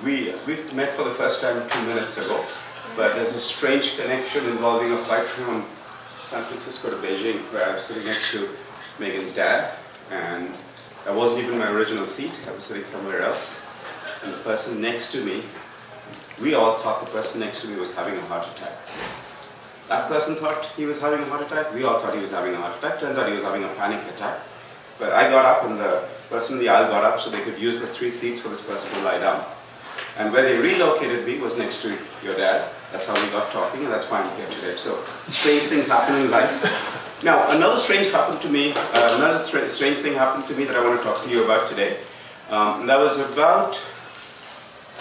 We met for the first time 2 minutes ago, but there's a strange connection involving a flight from San Francisco to Beijing, where I'm sitting next to Megan's dad, and that wasn't even my original seat. I was sitting somewhere else, and the person next to me, we all thought the person next to me was having a heart attack. That person thought he was having a heart attack. We all thought he was having a heart attack. Turns out he was having a panic attack. But I got up, and the person in the aisle got up so they could use the 3 seats for this person to lie down. And where they relocated me was next to your dad. That's how we got talking, and that's why I'm here today. So strange things happen in life. Now, another strange thing happened to me that I want to talk to you about today. And that was about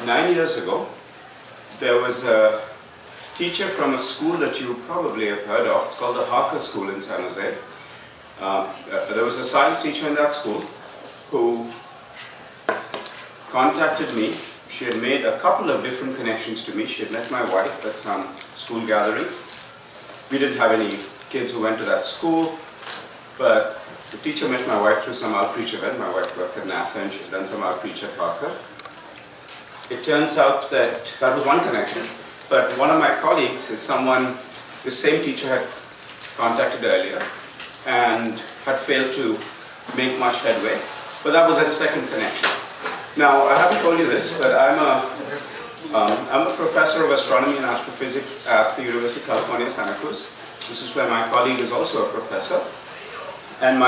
9 years ago. There was a teacher from a school that you probably have heard of. It's called the Harker School in San Jose. There was a science teacher in that school who contacted me. She had made a couple of different connections to me. She had met my wife at some school gathering. We didn't have any kids who went to that school, but the teacher met my wife through some outreach event. My wife works at NASA and she had done some outreach at Harker. It turns out that that was one connection, but one of my colleagues is someone the same teacher had contacted earlier and had failed to make much headway, but that was a second connection. Now, I haven't told you this, but I'm a professor of astronomy and astrophysics at the University of California, Santa Cruz. This is where my colleague is also a professor. And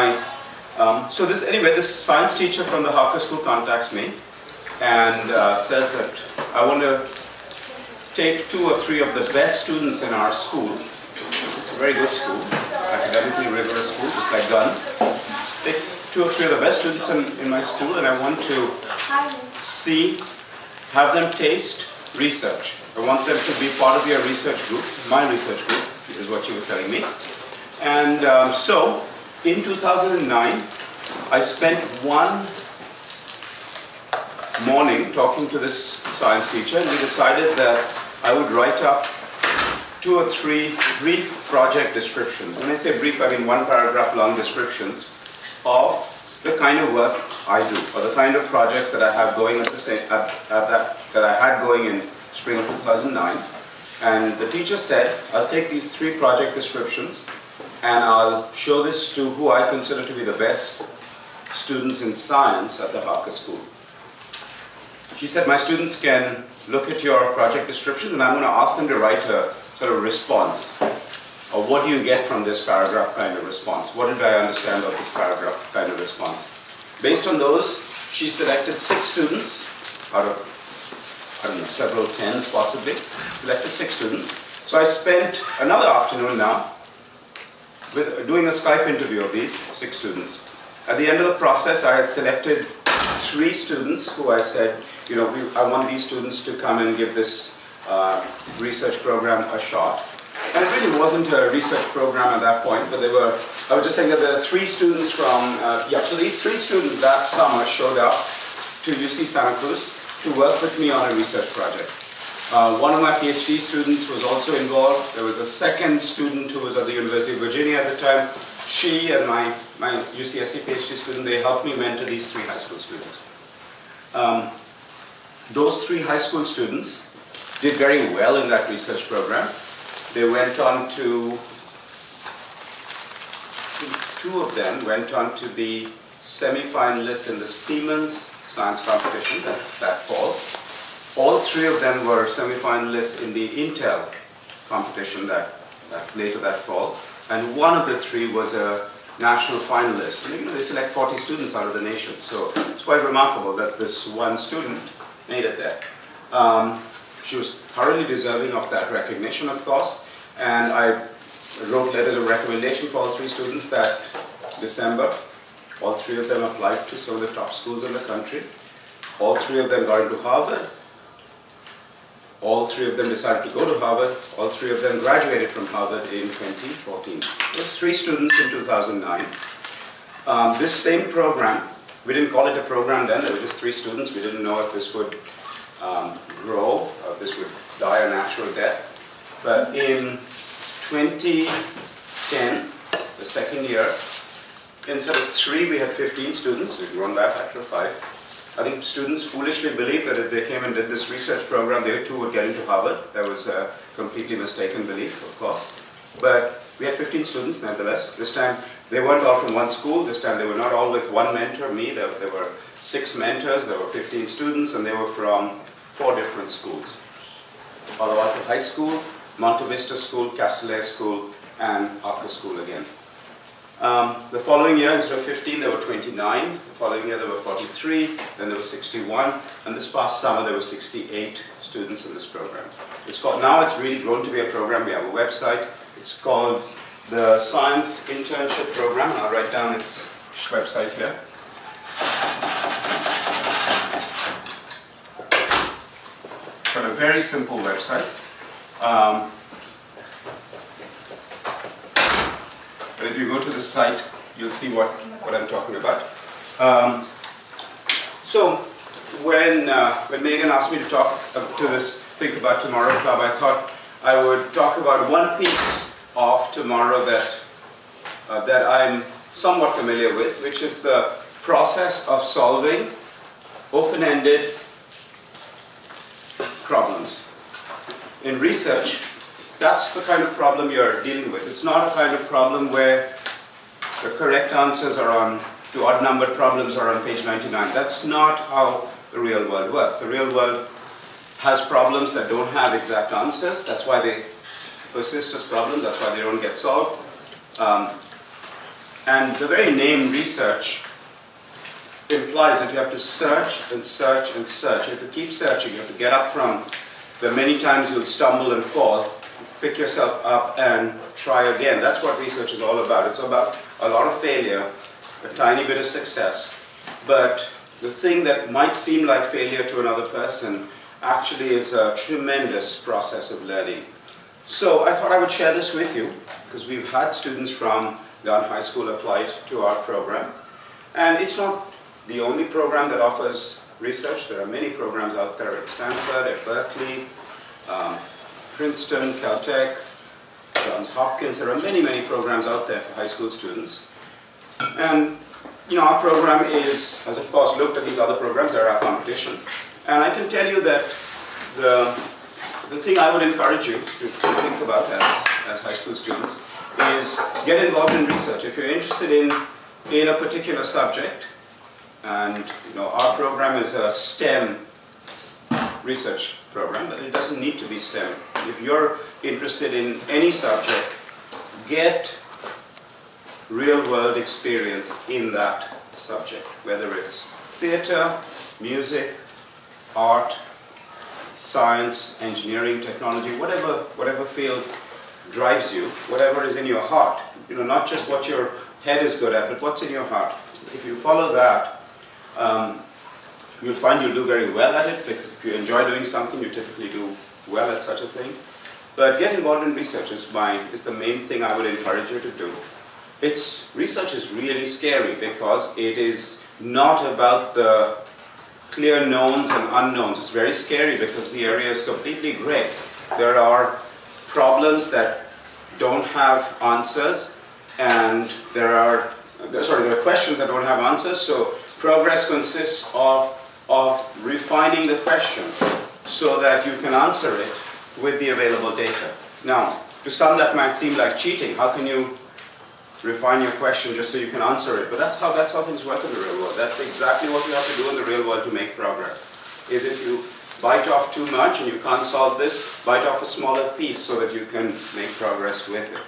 this science teacher from the Harker School contacts me and says that I want to take 2 or 3 of the best students in our school. It's a very good school, academically rigorous school, just like Gunn. Take 2 or 3 of the best students in my school, and I want to have them taste research. I want them to be part of your research group, my research group, is what she was telling me. And so, in 2009, I spent one morning talking to this science teacher, and we decided that I would write up 2 or 3 brief project descriptions. When I say brief, I mean 1 paragraph long descriptions of the kind of work I do, or the kind of projects that I have going that I had going in spring of 2009. And the teacher said, I'll take these 3 project descriptions and I'll show this to who I consider to be the best students in science at the Harker School. She said, my students can look at your project descriptions and I'm going to ask them to write a sort of response. Or what do you get from this paragraph kind of response? What did I understand of this paragraph kind of response? Based on those, she selected 6 students out of, I don't know, several tens possibly. Selected 6 students. So I spent another afternoon now doing a Skype interview of these 6 students. At the end of the process, I had selected 3 students who I said, you know, I want these students to come and give this research program a shot. And it really wasn't a research program at that point, but I was just saying that there are 3 students from, so these 3 students that summer showed up to UC Santa Cruz to work with me on a research project. One of my PhD students was also involved. There was a second student who was at the University of Virginia at the time. She and my UCSC PhD student, they helped me mentor these 3 high school students. Those 3 high school students did very well in that research program. They went on to, 2 of them went on to be semi-finalists in the Siemens science competition that fall. All 3 of them were semi-finalists in the Intel competition that later that fall. And one of the 3 was a national finalist. And, you know, they select 40 students out of the nation. So it's quite remarkable that this one student made it there. She was thoroughly deserving of that recognition, of course. And I wrote letters of recommendation for all 3 students that December. All 3 of them applied to some of the top schools in the country. All 3 of them got into Harvard. All 3 of them decided to go to Harvard. All 3 of them graduated from Harvard in 2014. It was 3 students in 2009. This same program, we didn't call it a program then, there were just 3 students. We didn't know if this would grow, or if this would die a natural death. But in 2010, the second year, instead of 3, we had 15 students. We'd grown by a factor of 5. I think students foolishly believed that if they came and did this research program, they too would get into Harvard. That was a completely mistaken belief, of course. But we had 15 students nonetheless. This time, they weren't all from one school. This time, they were not all with one mentor, me. There were 6 mentors, there were 15 students, and they were from 4 different schools. Palo Alto High School, Monte Vista School, Castellet School, and Arca School again. The following year, instead of 15, there were 29. The following year, there were 43. Then there were 61. And this past summer, there were 68 students in this program. Now it's really grown to be a program. We have a website. It's called the Science Internship Program. I'll write down its website here. It's got a very simple website. But if you go to the site, you'll see what I'm talking about. So when Megan asked me to talk to this Think About Tomorrow Club, I thought I would talk about one piece of tomorrow that I'm somewhat familiar with, which is the process of solving open-ended problems. In research, that's the kind of problem you're dealing with. It's not a kind of problem where the correct answers to odd-numbered problems are on page 99. That's not how the real world works. The real world has problems that don't have exact answers. That's why they persist as problems. That's why they don't get solved. And the very name research implies that you have to search and search and search. You have to keep searching. You have to get up from the many times you'll stumble and fall, pick yourself up and try again. That's what research is all about. It's about a lot of failure, a tiny bit of success. But the thing that might seem like failure to another person actually is a tremendous process of learning. So I thought I would share this with you, because we've had students from Gunn High School applied to our program. And it's not the only program that offers research. There are many programs out there at Stanford, at Berkeley, Princeton, Caltech, Johns Hopkins. There are many, many programs out there for high school students. And our program has of course looked at these other programs. They're our competition. And I can tell you that the thing I would encourage you to think about as high school students is get involved in research. If you're interested in a particular subject, and our program is a STEM research program, but it doesn't need to be STEM. If you're interested in any subject, get real-world experience in that subject, whether it's theater, music, art, science, engineering, technology, whatever field drives you, whatever is in your heart. Not just what your head is good at, but what's in your heart. If you follow that, you'll find you'll do very well at it, because if you enjoy doing something, you typically do well at such a thing. But get involved in research is the main thing I would encourage you to do. Research is really scary, because it is not about the clear knowns and unknowns. It's very scary because the area is completely gray. There are problems that don't have answers, and there are questions that don't have answers. So progress consists of refining the question so that you can answer it with the available data. Now, to some that might seem like cheating. How can you refine your question just so you can answer it? But that's how things work in the real world. That's exactly what you have to do in the real world to make progress. Is if you bite off too much and you can't solve this, bite off a smaller piece so that you can make progress with it.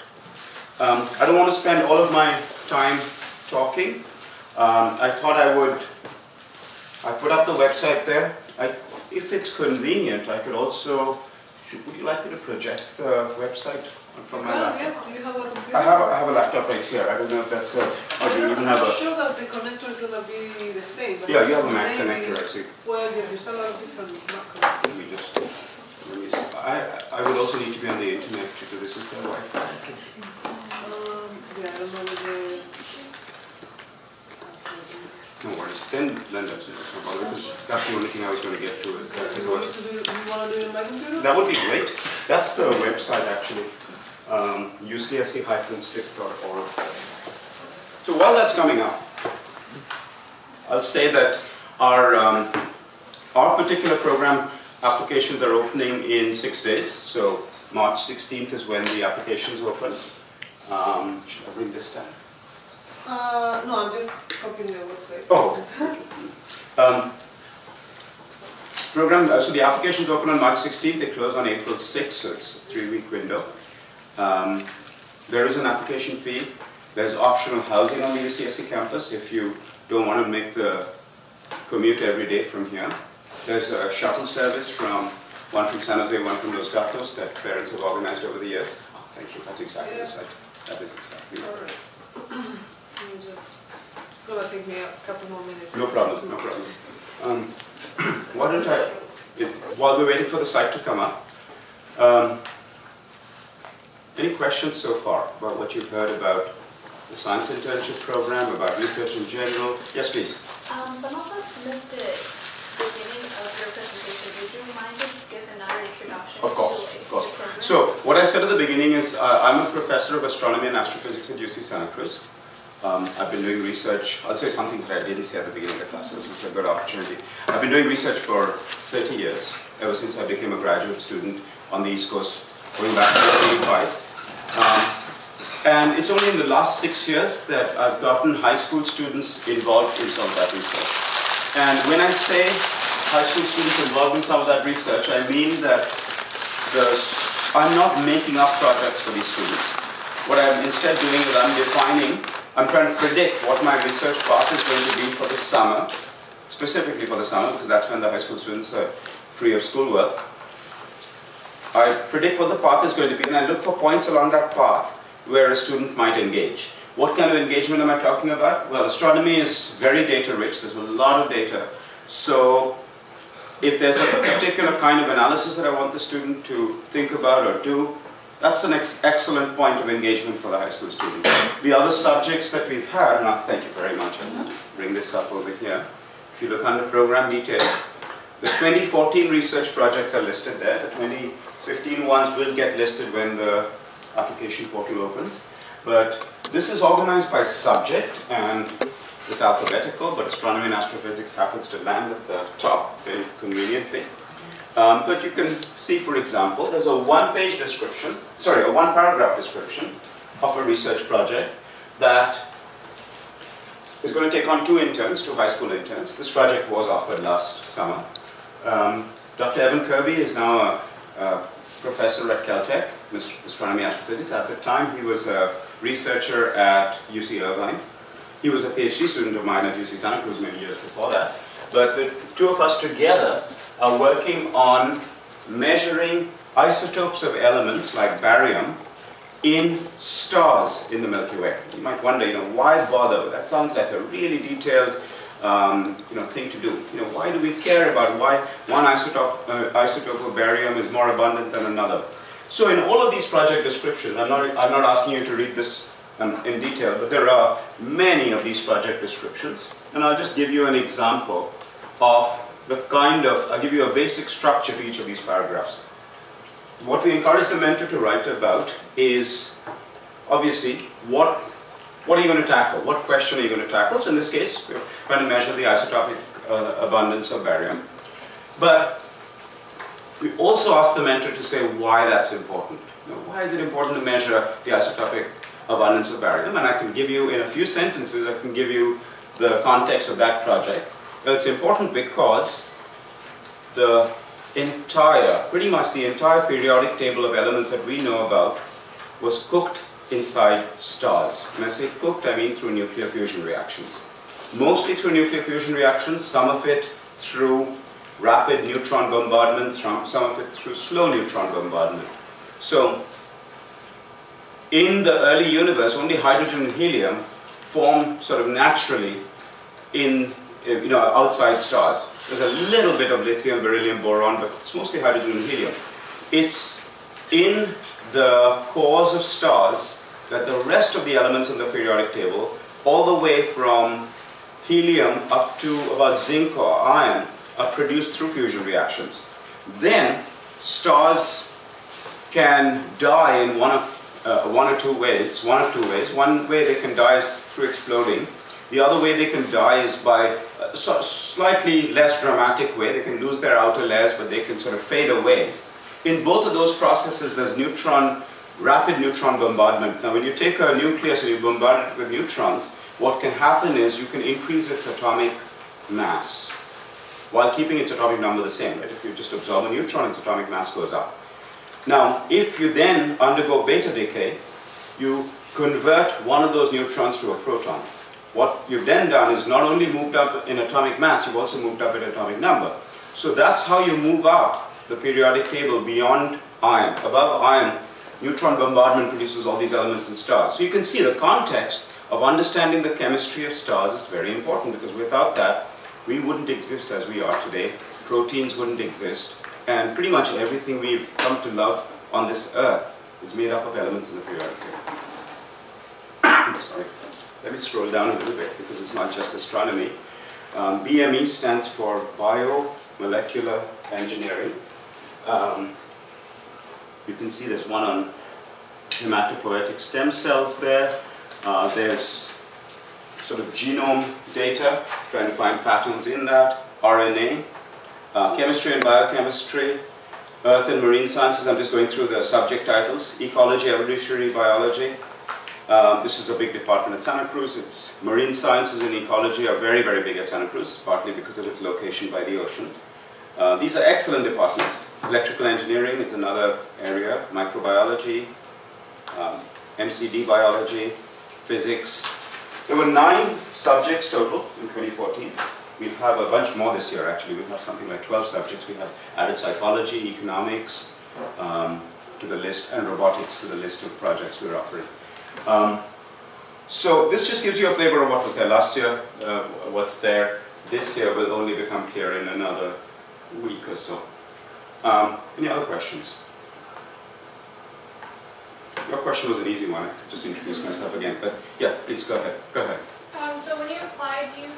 I don't want to spend all of my time talking. I thought I put up the website there. If it's convenient, I could also, would you like me to project the website from my laptop? Yeah. Do you have a computer? I have a laptop right here. I don't know if that's or do you even have I'm sure that the connector is going to be the same. But yeah, you have a Mac connector, I see. Well, yeah, there's a lot of different Mac connectors. Let me see. I would also need to be on the internet to do this. Is there Wi-Fi? Yeah, I don't know whether... No worries. Then that's it. Because that's the only thing I was going to get to. Is that Do you want to do it in my computer? That would be great. That's the website actually. UCSC-SIP.org. So while that's coming up, I'll say that Our particular program applications are opening in 6 days. So March 16th is when the applications open. Should I bring this down? No, I'm just copying the website. Oh. So the applications open on March 16th, they close on April 6th, so it's a 3-week window. There is an application fee. There's optional housing on the UCSC campus if you don't want to make the commute every day from here. There's a shuttle service one from San Jose, one from Los Gatos that parents have organized over the years. Oh, thank you, that's exactly the site. That is exactly Alright. It's going to take me a couple more minutes. No problem, no problem. Why don't while we're waiting for the site to come up, any questions so far about what you've heard about the science internship program, about research in general? Yes, please. Some of us missed it at the beginning of your presentation. Would you mind just giving another introduction of course, to of course. the program? So, what I said at the beginning is I'm a professor of astronomy and astrophysics at UC Santa Cruz. I've been doing research. I'll say some things that I didn't say at the beginning of the class, so this is a good opportunity. I've been doing research for 30 years, ever since I became a graduate student on the East Coast, going back to 1985. And it's only in the last 6 years that I've gotten high school students involved in some of that research. And when I say high school students involved in some of that research, I mean that I'm not making up projects for these students. What I'm instead doing is I'm trying to predict what my research path is going to be for the summer, specifically for the summer, because that's when the high school students are free of schoolwork. I predict what the path is going to be, and I look for points along that path where a student might engage. What kind of engagement am I talking about? Well, astronomy is very data rich. There's a lot of data. So if there's a particular kind of analysis that I want the student to think about or do, that's an excellent point of engagement for the high school student. The other subjects that we've had, thank you very much, I'll bring this up over here. If you look under program details, the 2014 research projects are listed there. The 2015 ones will get listed when the application portal opens. But this is organized by subject, and it's alphabetical, but astronomy and astrophysics happens to land at the top very conveniently. But you can see, for example, there's a one-paragraph description of a research project that is going to take on 2 high school interns. This project was offered last summer. Dr. Evan Kirby is now a professor at Caltech, astronomy and astrophysics. At the time, he was a researcher at UC Irvine. He was a PhD student of mine at UC Santa Cruz many years before that. But the 2 of us together are working on measuring isotopes of elements like barium in stars in the Milky Way. You might wonder, why bother? That sounds like a really detailed thing to do. Why do we care about why one isotope of barium is more abundant than another? So in all of these project descriptions, I'm not asking you to read this in detail, but there are many of these project descriptions, and I'll just give you an example of I'll give you a basic structure to each of these paragraphs. What we encourage the mentor to write about is, obviously, what are you going to tackle? What question are you going to tackle? So in this case, we're trying to measure the isotopic abundance of barium. But we also ask the mentor to say why that's important. Why is it important to measure the isotopic abundance of barium? And I can give you, in a few sentences, I can give you the context of that project. Well, it's important because pretty much the entire periodic table of elements that we know about was cooked inside stars. When I say cooked, I mean through nuclear fusion reactions. Mostly through nuclear fusion reactions, some of it through rapid neutron bombardment, some of it through slow neutron bombardment. So, in the early universe, only hydrogen and helium form sort of naturally outside stars. There's a little bit of lithium, beryllium, boron, but it's mostly hydrogen and helium. It's in the cores of stars that the rest of the elements in the periodic table, all the way from helium up to about zinc or iron, are produced through fusion reactions. Then stars can die in one of two ways. One way they can die is through exploding. The other way they can die is by a slightly less dramatic way. They can lose their outer layers, but they can sort of fade away. In both of those processes, there's rapid neutron bombardment. Now, when you take a nucleus and you bombard it with neutrons, what can happen is you can increase its atomic mass while keeping its atomic number the same. Right? If you just absorb a neutron, its atomic mass goes up. Now, if you then undergo beta decay, you convert one of those neutrons to a proton. What you've then done is not only moved up in atomic mass, you've also moved up in atomic number. So that's how you move up the periodic table beyond iron. Above iron, neutron bombardment produces all these elements in stars. So you can see the context of understanding the chemistry of stars is very important, because without that, we wouldn't exist as we are today. Proteins wouldn't exist. And pretty much everything we've come to love on this earth is made up of elements in the periodic table. Sorry. Let me scroll down a little bit, because it's not just astronomy. BME stands for Biomolecular Engineering. You can see there's one on hematopoietic stem cells there. There's sort of genome data, trying to find patterns in that, RNA, chemistry and biochemistry, earth and marine sciences. I'm just going through the subject titles. Ecology, evolutionary biology. This is a big department at Santa Cruz. It's marine sciences and ecology are very, very big at Santa Cruz, partly because of its location by the ocean. These are excellent departments. Electrical engineering is another area, microbiology, MCD biology, physics. There were 9 subjects total in 2014. We'll have a bunch more this year, actually. We'll have something like 12 subjects. We have added psychology, economics to the list, and robotics to the list of projects we're offering. So this just gives you a flavor of what was there last year, what's there this year will only become clear in another week or so. Any other questions? Your question was an easy one. I could just introduce myself again, but yeah, please go ahead. Go ahead. So when you apply, do you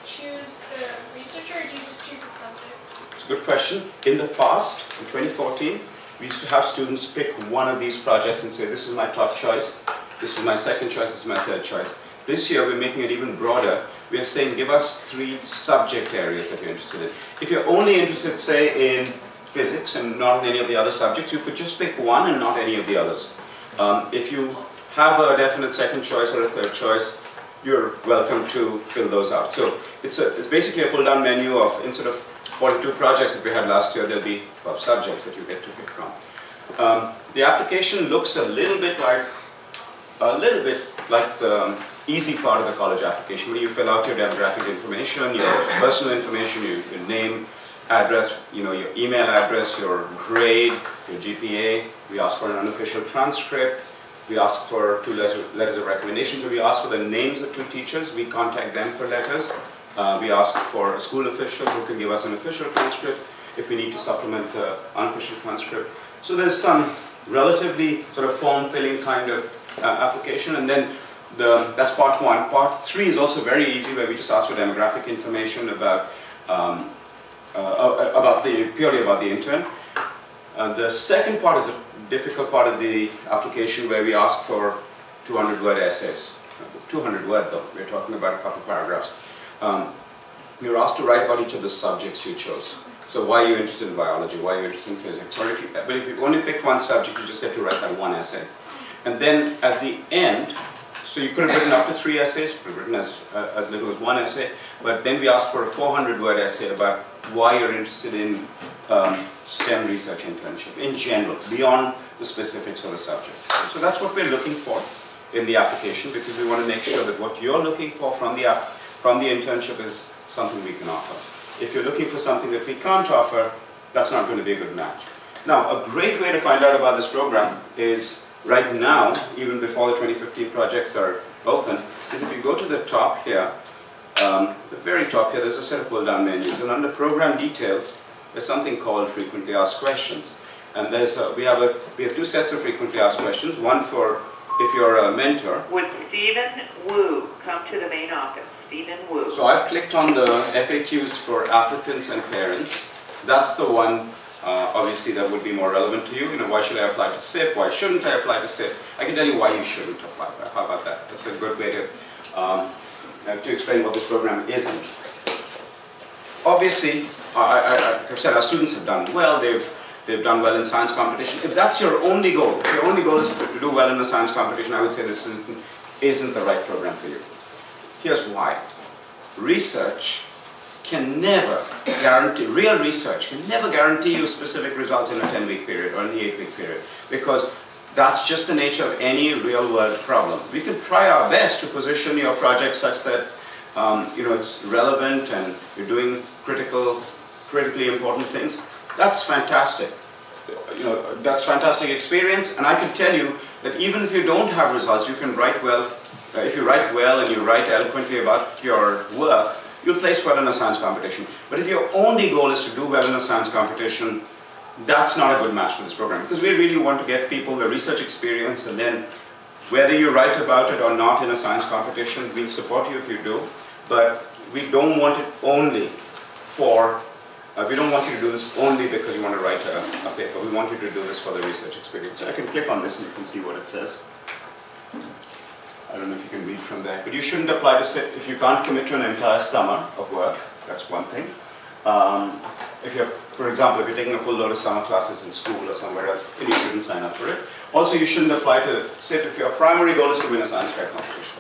choose the researcher, or do you just choose the subject? It's a good question. In the past, in 2014, we used to have students pick one of these projects and say, this is my top choice, this is my second choice, this is my third choice. This year, we're making it even broader. We are saying, give us 3 subject areas that you're interested in. If you're only interested, say, in physics and not in any of the other subjects, you could just pick one and not any of the others. If you have a definite second choice or a third choice, you're welcome to fill those out. So it's basically a pull-down menu of, instead of 42 projects that we had last year, there'll be 12 subjects that you get to pick from. The application looks a little bit like the easy part of the college application, where you fill out your demographic information, your personal information, your name, address, your email address, your grade, your GPA. We ask for an unofficial transcript. We ask for 2 letters of recommendation. So we ask for the names of 2 teachers. We contact them for letters. We ask for a school official who can give us an official transcript if we need to supplement the unofficial transcript. So there's some relatively sort of form-filling kind of application, and then that's part 1. Part 3 is also very easy, where we just ask for demographic information purely about the intern. The second part is the difficult part of the application, where we ask for 200-word essays. 200 word though, we're talking about a couple of paragraphs. You're asked to write about each of the subjects you chose. So why are you interested in biology? Why are you interested in physics? But if you only picked one subject, you just get to write that one essay. And then at the end, so you could have written up to 3 essays, you could have written as little as 1 essay, but then we ask for a 400-word essay about why you're interested in STEM research internship in general, beyond the specifics of the subject. So that's what we're looking for in the application, because we want to make sure that what you're looking for from the internship is something we can offer. If you're looking for something that we can't offer, that's not going to be a good match. Now, a great way to find out about this program is right now, even before the 2015 projects are open, is if you go to the top here, the very top here, there's a set of pull-down menus, and under Program Details, there's something called Frequently Asked Questions. And we have 2 sets of frequently asked questions. One for if you're a mentor. Would Stephen Wu come to the main office? Stephen Wu. So I've clicked on the FAQs for applicants and parents. That's the one, obviously, that would be more relevant to you. Why should I apply to SIP? Why shouldn't I apply to SIP? I can tell you why you shouldn't apply. How about that? That's a good way to to explain what this program isn't. Obviously, like I've said, our students have done well. They've done well in science competition. If that's your only goal, if your only goal is to do well in a science competition, I would say this isn't the right program for you. Here's why. Research can never guarantee, real research can never guarantee you specific results in a 10-week period or in the 8-week period, because that's just the nature of any real-world problem. We can try our best to position your project such that it's relevant and you're doing critically important things. That's fantastic. That's fantastic experience, and I can tell you that even if you don't have results, you can write well. If you write well and you write eloquently about your work, you'll place well in a science competition. But if your only goal is to do well in a science competition, that's not a good match for this program, because we really want to get people the research experience, and then whether you write about it or not in a science competition, we'll support you if you do, but we don't want it only for, we don't want you to do this only because you want to write a paper. We want you to do this for the research experience. So I can click on this and you can see what it says. I don't know if you can read from there, but you shouldn't apply to sit if you can't commit to an entire summer of work. That's one thing. If you're, for example, if you're taking a full load of summer classes in school or somewhere else, then you shouldn't sign up for it. Also, you shouldn't apply to sit if your primary goal is to win a science fair competition.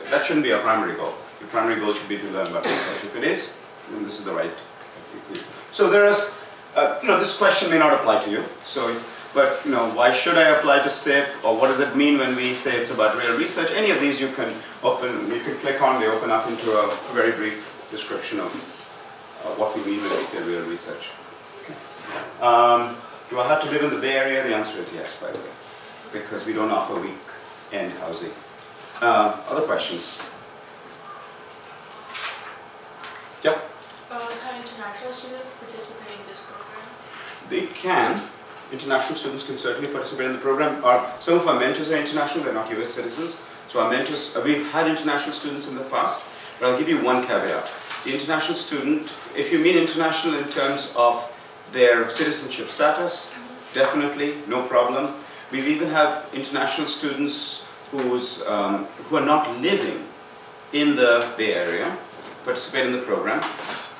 That shouldn't be your primary goal. Your primary goal should be to learn about research. If it is, then this is the right thing for you. So there is, this question may not apply to you. So, but why should I apply to SIP, or what does it mean when we say it's about real research? Any of these you can click on. They open up into a very brief description of what we mean when we say real research. Okay. Do I have to live in the Bay Area? The answer is yes, by the way, because we don't offer weekend housing. Other questions? Yep. Can international students participate in this program? They can. International students can certainly participate in the program. Some of our mentors are international, they're not US citizens. So our mentors, we've had international students in the past, but I'll give you one caveat. The international student, if you mean international in terms of their citizenship status, definitely, no problem. We've even had international students who are not living in the Bay Area participate in the program,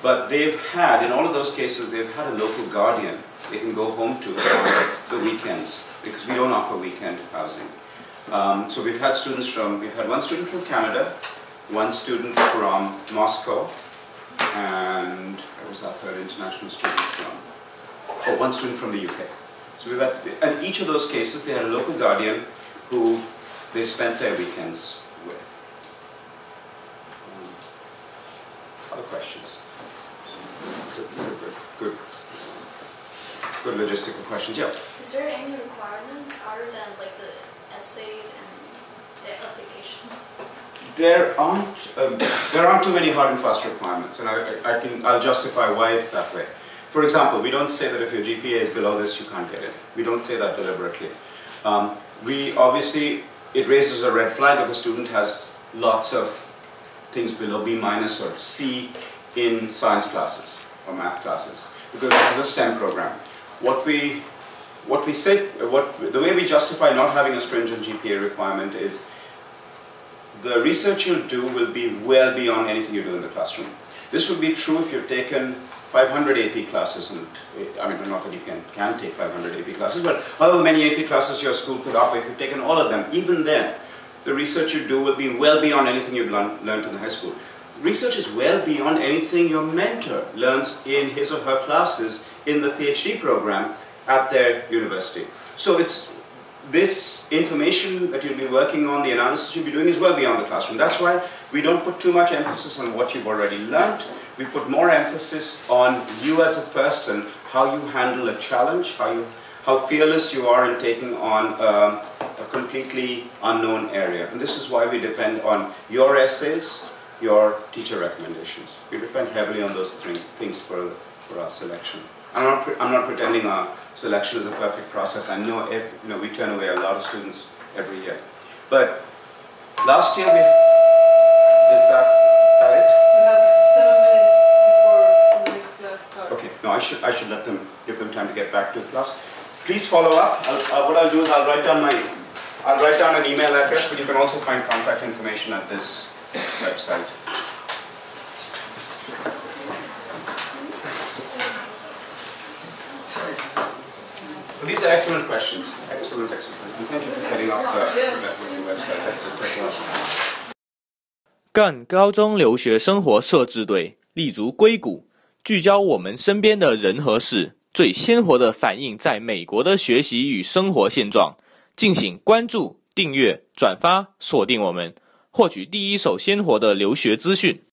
but they've had, in all of those cases, they've had a local guardian they can go home to on the weekends, because we don't offer weekend housing. So we've had one student from Canada, one student from Moscow, and where was our third international student from? Oh, one student from the UK. So we've had, and each of those cases, they had a local guardian who they spent their weekends with. Other questions? These are good logistical questions. Yeah. Is there any requirements other than like the essay and the application? There aren't too many hard and fast requirements, and I'll justify why it's that way. For example, we don't say that if your GPA is below this, you can't get it. We don't say that deliberately. Obviously, it raises a red flag if a student has lots of things below B- or C in science classes or math classes, because this is a STEM program. The way we justify not having a stringent GPA requirement is the research you'll do will be well beyond anything you do in the classroom. This would be true if you've taken 500 AP classes, and I mean, not that you can take 500 AP classes, but however many AP classes your school could offer, if you've taken all of them, even then, the research you do will be well beyond anything you've learned in the high school. Research is well beyond anything your mentor learns in his or her classes in the PhD program at their university. So it's this information that you'll be working on, the analysis you'll be doing is well beyond the classroom. That's why we don't put too much emphasis on what you've already learned. We put more emphasis on you as a person, how you handle a challenge, how fearless you are in taking on a completely unknown area. And this is why we depend on your essays, your teacher recommendations. We depend heavily on those three things for our selection. I'm not pretending our selection is a perfect process. I know, we turn away a lot of students every year. But last year, is that it? We have 7 minutes before the next class starts. Okay, no, I should give them time to get back to class. Please follow up. What I'll do is I'll write down an email address, but you can also find contact information at this website. So these are excellent questions. Excellent. And thank you for setting up the website. That's very awesome. Gunn 高中留学生活摄制队，立足硅谷，聚焦我们身边的人和事，最鲜活地反映在美国的学习与生活现状。敬请关注、订阅、转发，锁定我们，获取第一手鲜活的留学资讯。